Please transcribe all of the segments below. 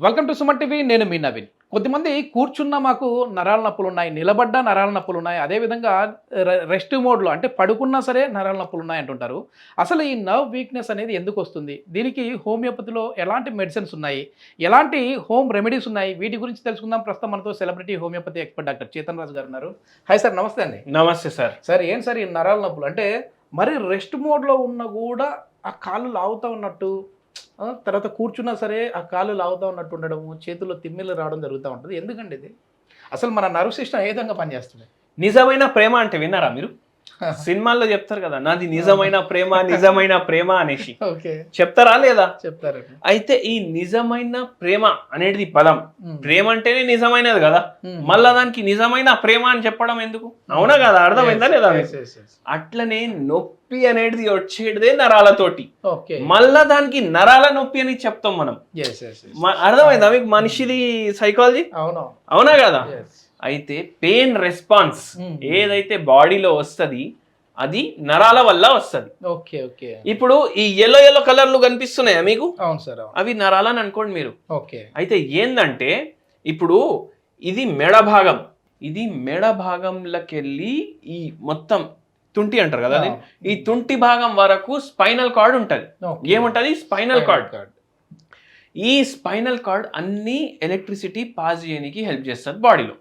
Welcome to Suman TV. నేను మీ నవీన్. కొద్దిమంది కూర్చున్న మాకు నరాల నొప్పులు ఉన్నాయి, నిలబడ్డ నరాల నొప్పులు ఉన్నాయి, అదేవిధంగా రెస్ట్ మోడ్లో అంటే పడుకున్నా సరే నరాల నొప్పులు ఉన్నాయి అంటుంటారు. అసలు ఈ నర్వ్ వీక్నెస్ అనేది ఎందుకు వస్తుంది? దీనికి హోమియోపతిలో ఎలాంటి మెడిసిన్స్ ఉన్నాయి, ఎలాంటి హోమ్ రెమెడీస్ ఉన్నాయి, వీటి గురించి తెలుసుకుందాం. ప్రస్తుతం మనతో celebrity homeopathy expert doctor Chetan Raju గారు ఉన్నారు. హాయ్ సార్, నమస్తే అండి. నమస్తే సార్. సార్ ఏం సార్ ఈ నరాల నొప్పులు అంటే మరి రెస్ట్ మోడ్లో ఉన్న కూడా ఆ కాళ్ళు లాగుతూ ఉన్నట్టు, తర్వాత కూర్చున్నా సరే ఆ కాళ్ళు లాగుతూ ఉన్నట్టు ఉండడము, చేతుల్లో తిమ్మిళ్ళు రావడం జరుగుతూ ఉంటుంది. ఎందుకండి ఇది? అసలు మన నర్వ్ సిస్టమ్ ఏ విధంగా పనిచేస్తుంది? నిజమైన ప్రేమ అంటే విన్నారా మీరు? సినిమాల్లో చెప్తారు కదా, నాది నిజమైన ప్రేమ, నిజమైన ప్రేమ అనేసి. చెప్తారా లేదా? చెప్తారు. అయితే ఈ నిజమైన ప్రేమ అనేది పదం, ప్రేమ అంటేనే నిజమైనది కదా, మళ్ళా దానికి నిజమైన ప్రేమ అని చెప్పడం ఎందుకు? అవునా కదా? అర్థమైందా లేదా? అట్లనే నొప్పి అనేది వచ్చేదే నరాలతోటి, మళ్ళా దానికి నరాల నొప్పి అని చెప్తాం మనం. అర్థమైందా మీకు మనిషిది సైకాలజీ? అవునా కదా? అయితే పెయిన్ రెస్పాన్స్ ఏదైతే బాడీలో వస్తుంది అది నరాల వల్ల వస్తుంది. ఇప్పుడు ఈ ఎల్లో కలర్లు కనిపిస్తున్నాయా మీకు? అవి నరాలని అనుకోండి మీరు. అయితే ఏందంటే ఇప్పుడు ఇది మెడ భాగం, ఇది మెడ భాగంలోకి వెళ్ళి ఈ మొత్తం తుంటి అంటారు కదా, ఈ తుంటి భాగం వరకు స్పైనల్ కార్డ్ ఉంటది. ఏముంటది? Spinal cord. ఈ స్పైనల్ కార్డ్ అన్ని ఎలక్ట్రిసిటీ పాస్ చేయడానికి హెల్ప్ చేస్తుంది బాడీలో.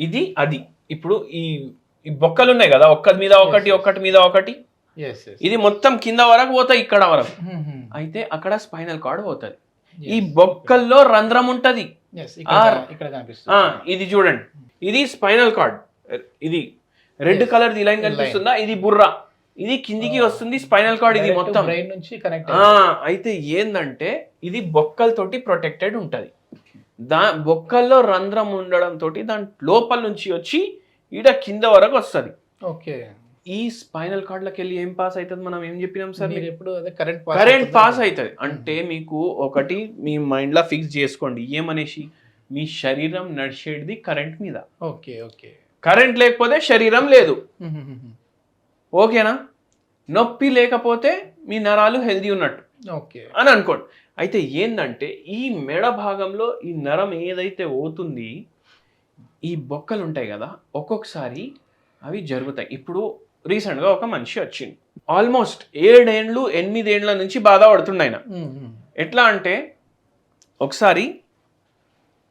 ఇది అది ఇప్పుడు ఈ బొక్కలు ఉన్నాయి కదా, ఒక్కటి మీద ఒకటి, ఒక్కటి మీద ఒకటి, ఇది మొత్తం కింద వరకు పోతాయి, ఇక్కడ వరకు. అయితే అక్కడ స్పైనల్ కార్డ్ పోతుంది. ఈ బొక్కల్లో రంధ్రం ఉంటది, ఇది చూడండి, ఇది స్పైనల్ కార్డ్. ఇది రెడ్ కలర్ ది లైన్ కనిపిస్తుందా? ఇది బుర్ర, ఇది కిందికి వస్తుంది స్పైనల్ కార్డ్. ఇది మొత్తం అయితే ఏందంటే ఇది బొక్కలతోటి ప్రొటెక్టెడ్ ఉంటది. బొక్కల్లో రంధ్రం ఉండడం తోటి దాని లోపల నుంచి వచ్చి ఈడ కింద వరకు వస్తుంది. ఈ స్పైనల్ కార్డ్ లకి వెళ్ళి ఏం పాస్ అవుతుంది? మనం ఏం చెప్పినాం సార్? కరెంట్ పాస్ అవుతుంది. అంటే మీకు ఒకటి మీ మైండ్ లో ఫిక్స్ చేసుకోండి, ఏమనేసి, మీ శరీరం నడిచేది కరెంట్ మీద. కరెంట్ లేకపోతే శరీరం లేదు. ఓకేనా? నొప్పి లేకపోతే మీ నరాలు హెల్దీ ఉన్నట్టు అని అనుకోండి. అయితే ఏంటంటే ఈ మెడ భాగంలో ఈ నరం ఏదైతే పోతుంది, ఈ బొక్కలు ఉంటాయి కదా, ఒక్కొక్కసారి అవి జరుగుతాయి. ఇప్పుడు రీసెంట్గా ఒక మనిషి వచ్చింది, ఆల్మోస్ట్ 7 ఏళ్ళు 8 ఏళ్ల నుంచి బాధపడుతుండే ఆయన. ఎట్లా అంటే ఒకసారి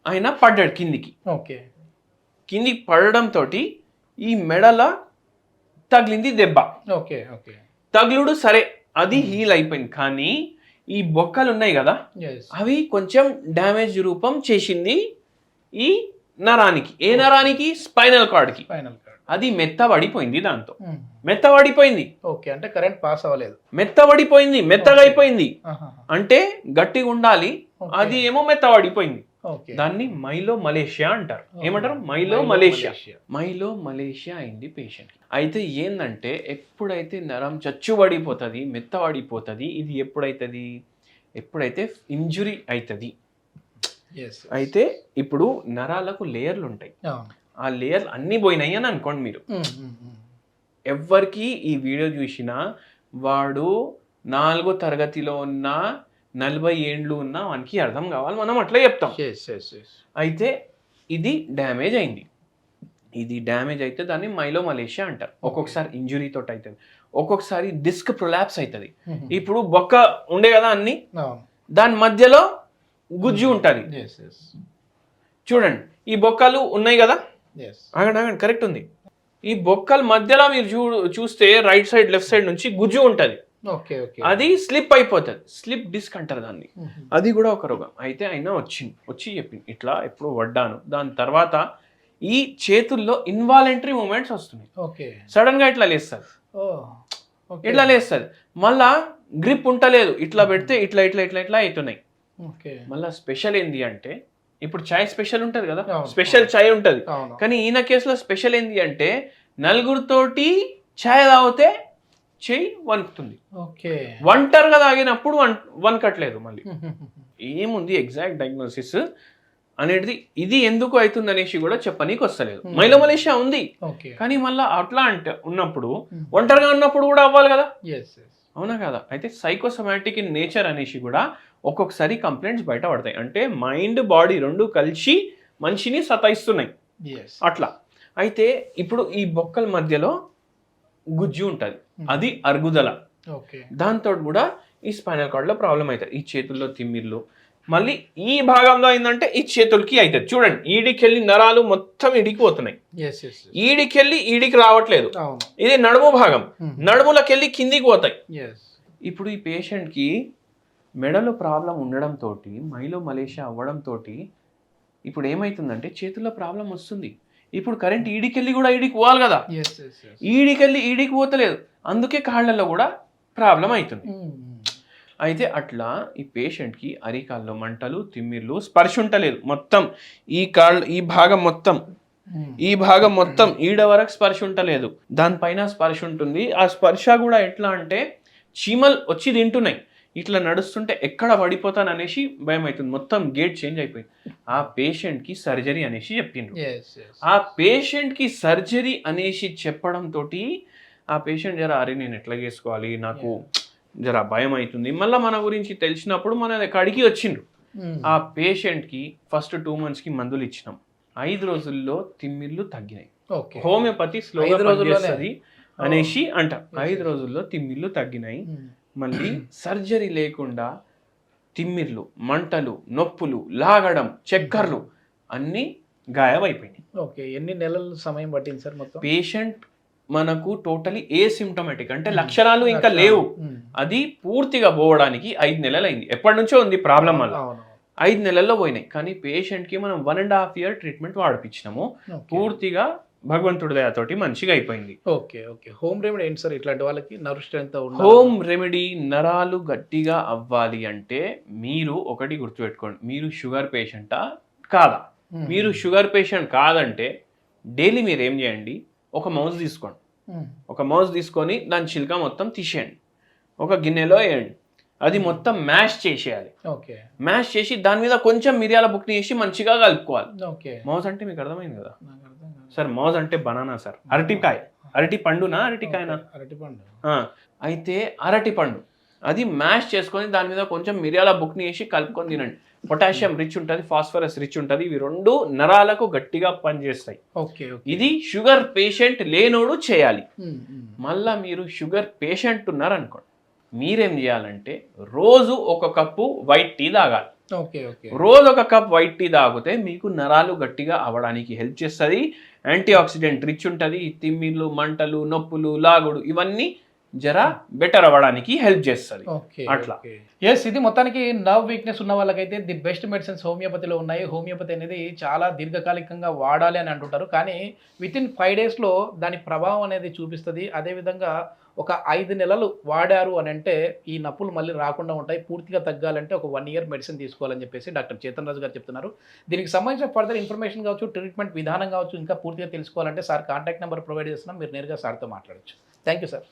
ఆయన పడ్డాడు కిందికి పడడంతో ఈ మెడల తగిలింది దెబ్బ. తగులుడు సరే అది హీల్ అయిపోయింది, కానీ ఈ బొక్కలు ఉన్నాయి కదా అవి కొంచెం డ్యామేజ్ రూపం చేసింది ఈ నరానికి. ఏ నరానికి? స్పైనల్ కార్డ్ కి. అది మెత్తబడిపోయింది, దాంతో మెత్తబడిపోయింది. అంటే కరెంట్ పాస్ అవ్వలేదు, మెత్తబడిపోయింది, మెత్తగా అయిపోయింది. అంటే గట్టిగా ఉండాలి, అది ఏమో మెత్తబడిపోయింది. దాన్ని మైలో మలేషియా అంటారు. ఏమంటారు? మైలో మలేషియా అయింది పేషెంట్. అయితే ఏంటంటే ఎప్పుడైతే నరం చచ్చుబడిపోతుంది, మెత్తబడిపోతుంది, ఇది ఎప్పుడైతే ఇంజురీ అవుతుంది. అయితే ఇప్పుడు నరాలకు లేయర్లు ఉంటాయి, ఆ లేయర్ అన్ని పోయినాయి అని అనుకోండి మీరు. ఎవరికి ఈ వీడియో చూసినా వాడు 4వ తరగతిలో ఉన్న 40 ఏండ్లు ఉన్నా వానికి అర్థం కావాలి, మనం అట్లా చెప్తాం. అయితే ఇది డ్యామేజ్ అయింది. ఇది డ్యామేజ్ అయితే దాన్ని మైలో మలేషియా అంటారు. ఒక్కొక్కసారి ఇంజురీతో అవుతుంది, ఒక్కొక్కసారి డిస్క్ ప్రొలాప్స్ అవుతుంది. ఇప్పుడు బొక్క ఉండే కదా అన్ని, దాని మధ్యలో గుజ్జు ఉంటుంది. చూడండి, ఈ బొక్కలు ఉన్నాయి కదా, ఆగండి కరెక్ట్ ఉంది. ఈ బొక్కల మధ్యలో మీరు చూస్తే రైట్ సైడ్ లెఫ్ట్ సైడ్ నుంచి గుజ్జు ఉంటుంది. అది స్లిప్ అయిపోతుంది, స్లిప్ డిస్క్ అంటారు దాన్ని. అది కూడా ఒక రోగం. అయితే అయినా వచ్చి చెప్పింది ఇట్లా ఎప్పుడు పడ్డాను. దాని తర్వాత ఈ చేతుల్లో ఇన్వాలంటరీ మూమెంట్స్ వస్తున్నాయి. సడన్ గా ఇట్లా లేస్తుంది, మళ్ళా గ్రిప్ ఉంటలేదు, ఇట్లా పెడితే ఇట్లా ఇట్లా ఇట్లా ఇట్లా అవుతున్నాయి. మళ్ళా స్పెషల్ ఏంది అంటే, ఇప్పుడు చాయ్ స్పెషల్ ఉంటది కదా, స్పెషల్ చాయ్ ఉంటది, కానీ ఈయన కేసులో స్పెషల్ ఏంది అంటే నలుగురితోటి చాయ్ తాగితే చెయ్యి వణుకుతుంది, ఒంటరిగా తాగినప్పుడు వణకట్లేదు. మళ్ళీ ఏముంది ఎగ్జాక్ట్ డయాగ్నోసిస్ అనేది, ఇది ఎందుకు అవుతుంది అనేసి కూడా చెప్పనీకి వస్తలేదు. మైలో మలేషియా ఉంది, కానీ మళ్ళీ అట్లా అంటే ఉన్నప్పుడు ఒంటరిగా ఉన్నప్పుడు కూడా అవ్వాలి కదా. అవునా కదా? అయితే సైకోసమాటిక్ ఇన్ నేచర్ అనేసి కూడా ఒక్కొక్కసారి కంప్లైంట్స్ బయట పడతాయి. అంటే మైండ్ బాడీ రెండు కలిసి మనిషిని సతాయిస్తున్నాయి అట్లా. అయితే ఇప్పుడు ఈ బొక్కల మధ్యలో గుజ్జు ఉంటుంది, అది అరుగుదల. దాంతో కూడా ఈ స్పైనల్ కార్డ్లో ప్రాబ్లం అవుతుంది. ఈ చేతుల్లో తిమ్మిర్లు, మళ్ళీ ఈ భాగంలో ఏంటంటే ఈ చేతులకి అవుతుంది. చూడండి, ఈడికెళ్ళి నరాలు మొత్తం ఈడికి పోతున్నాయి, ఈడికెళ్ళి ఈడికి రావట్లేదు. ఇది నడుము భాగం, నడుములకెళ్ళి కిందికి పోతాయి. ఇప్పుడు ఈ పేషెంట్కి మెడలో ప్రాబ్లం ఉండడంతో, మైలో మలేషియా అవ్వడంతో ఇప్పుడు ఏమవుతుందంటే చేతుల్లో ప్రాబ్లం వస్తుంది. ఇప్పుడు కరెంట్ ఈడికెళ్ళి కూడా ఈడికి పోవాలి కదా, ఈడికెళ్ళి ఈడికి పోతలేదు, అందుకే కాళ్ళల్లో కూడా ప్రాబ్లం అవుతుంది. అయితే అట్లా ఈ పేషెంట్కి అరికాల్లో మంటలు, తిమ్మిర్లు, స్పర్శ ఉంటలేదు. మొత్తం ఈ కాళ్ళు ఈ భాగం మొత్తం ఈడ వరకు స్పర్శ ఉంటలేదు, దానిపైన స్పర్శ ఉంటుంది. ఆ స్పర్శ కూడా ఎట్లా అంటే చీమలు వచ్చి తింటున్నాయి. ఇట్లా నడుస్తుంటే ఎక్కడ పడిపోతాను అనేసి భయం అవుతుంది. మొత్తం గేట్ చేంజ్ అయిపోయింది. ఆ పేషెంట్కి సర్జరీ అనేసి చెప్పిండ్రు. ఆ పేషెంట్కి సర్జరీ అనేసి చెప్పడంతో ఆ పేషెంట్ జర అరే నేను ఎట్లా చేసుకోవాలి, నాకు జర భయం అవుతుంది. మళ్ళీ మన గురించి తెలిసినప్పుడు మన కాడికి వచ్చిండ్రు. ఆ పేషెంట్కి ఫస్ట్ 2 monthsకి మందులు ఇచ్చినాం. 5 రోజుల్లో తిమ్మిర్లు తగ్గినాయి. హోమియోపతి స్లోగా పనిచేస్తుంది అనేసి అంట. 5 రోజుల్లో తిమ్మిర్లు తగ్గినాయి. మళ్ళీ సర్జరీ లేకుండా తిమ్మిర్లు, మంటలు, నొప్పులు, లాగడం, చక్కర్లు అన్నీ గాయమైపోయినాయి. ఎన్ని నెలల సమయం పట్టింది సార్ మొత్తం? పేషెంట్ మనకు టోటలీ ఏసిమ్టోమేటిక్ అంటే లక్షణాలు ఇంకా లేవు, అది పూర్తిగా పోవడానికి 5 నెలలు అయింది. ఎప్పటి నుంచో ఉంది ప్రాబ్లం వల్ల, 5 నెలల్లో పోయినాయి. కానీ పేషెంట్కి మనం 1.5 year ట్రీట్మెంట్ వాడిపించినాము. పూర్తిగా భగవంతుడి దయతోటి మంచిగా అయిపోయింది. హోమ్ రెమెడీ ఏంటి సార్ ఇట్లాంటి వాళ్ళకి? నర్వ్ స్ట్రెంత్ హోమ్ రెమెడీ నరాలు గట్టిగా అవ్వాలి అంటే మీరు ఒకటి గుర్తుపెట్టుకోండి, మీరు షుగర్ పేషెంటా కాదా? మీరు షుగర్ పేషెంట్ కాదంటే డైలీ మీరు ఏం చేయండి, ఒక మౌస్ తీసుకోండి. ఒక మౌస్ తీసుకొని దాని చిల్క మొత్తం తీసేయండి, ఒక గిన్నెలో వేయండి, అది మొత్తం మ్యాష్ చేసేయాలి. మ్యాష్ చేసి దాని మీద కొంచెం మిరియాల బుక్ని వేసి మంచిగా కలుపుకోవాలి. మౌస్ అంటే మీకు అర్థమైంది కదా సార్? మౌజ్ అంటే బనానా సార్, అరటికాయ. అరటి పండునా అరటికాయనా? అరటిపండు. అయితే అరటి పండు అది మ్యాష్ చేసుకొని దాని మీద కొంచెం మిరియాల బుక్ని వేసి కలుపుకొని తినండి. పొటాషియం రిచ్ ఉంటుంది, ఫాస్ఫరస్ రిచ్ ఉంటుంది. ఇవి రెండు నరాలకు గట్టిగా పనిచేస్తాయి. ఇది షుగర్ పేషెంట్ లేనోడు చేయాలి. మళ్ళా మీరు షుగర్ పేషెంట్ ఉన్నారనుకోండి, మీరేం చేయాలంటే రోజు 1 కప్పు వైట్ టీ తాగాలి. రోజు 1 కప్ వైట్ టీ తాగితే మీకు నరాలు గట్టిగా అవ్వడానికి హెల్ప్ చేస్తుంది. యాంటీ ఆక్సిడెంట్ రిచ్ ఉంటుంది. తిమ్మిర్లు, మంటలు, నొప్పులు, లాగుడు ఇవన్నీ జర బెటర్ అవ్వడానికి హెల్ప్ చేస్తుంది. అట్లా ఇది మొత్తానికి నర్వ్ వీక్నెస్ ఉన్న వాళ్ళకైతే ది బెస్ట్ మెడిసిన్స్ హోమియోపతిలో ఉన్నాయి. హోమియోపతి అనేది చాలా దీర్ఘకాలికంగా వాడాలి అని అంటుంటారు, కానీ వితిన్ 5 daysలో దాని ప్రభావం అనేది చూపిస్తుంది. అదేవిధంగా ఒక 5 నెలలు వాడారు అని అంటే ఈ నొప్పులు మళ్ళీ రాకుండా ఉంటాయి. పూర్తిగా తగ్గాలంటే ఒక 1 year మెడిసిన్ తీసుకోవాలని చెప్పేసి డాక్టర్ చేతన్ రాజు గారు చెప్తున్నారు. దీనికి సంబంధించిన ఫర్దర్ ఇన్ఫర్మేషన్ కావచ్చు, ట్రీట్మెంట్ విధానం కావచ్చు, ఇంకా పూర్తిగా తెలుసుకోవాలంటే సార్ కాంటాక్ట్ నెంబర్ ప్రొవైడ్ చేస్తున్నాం, మీరు నేరుగా సార్తో మాట్లాడచ్చు. Thank you sir.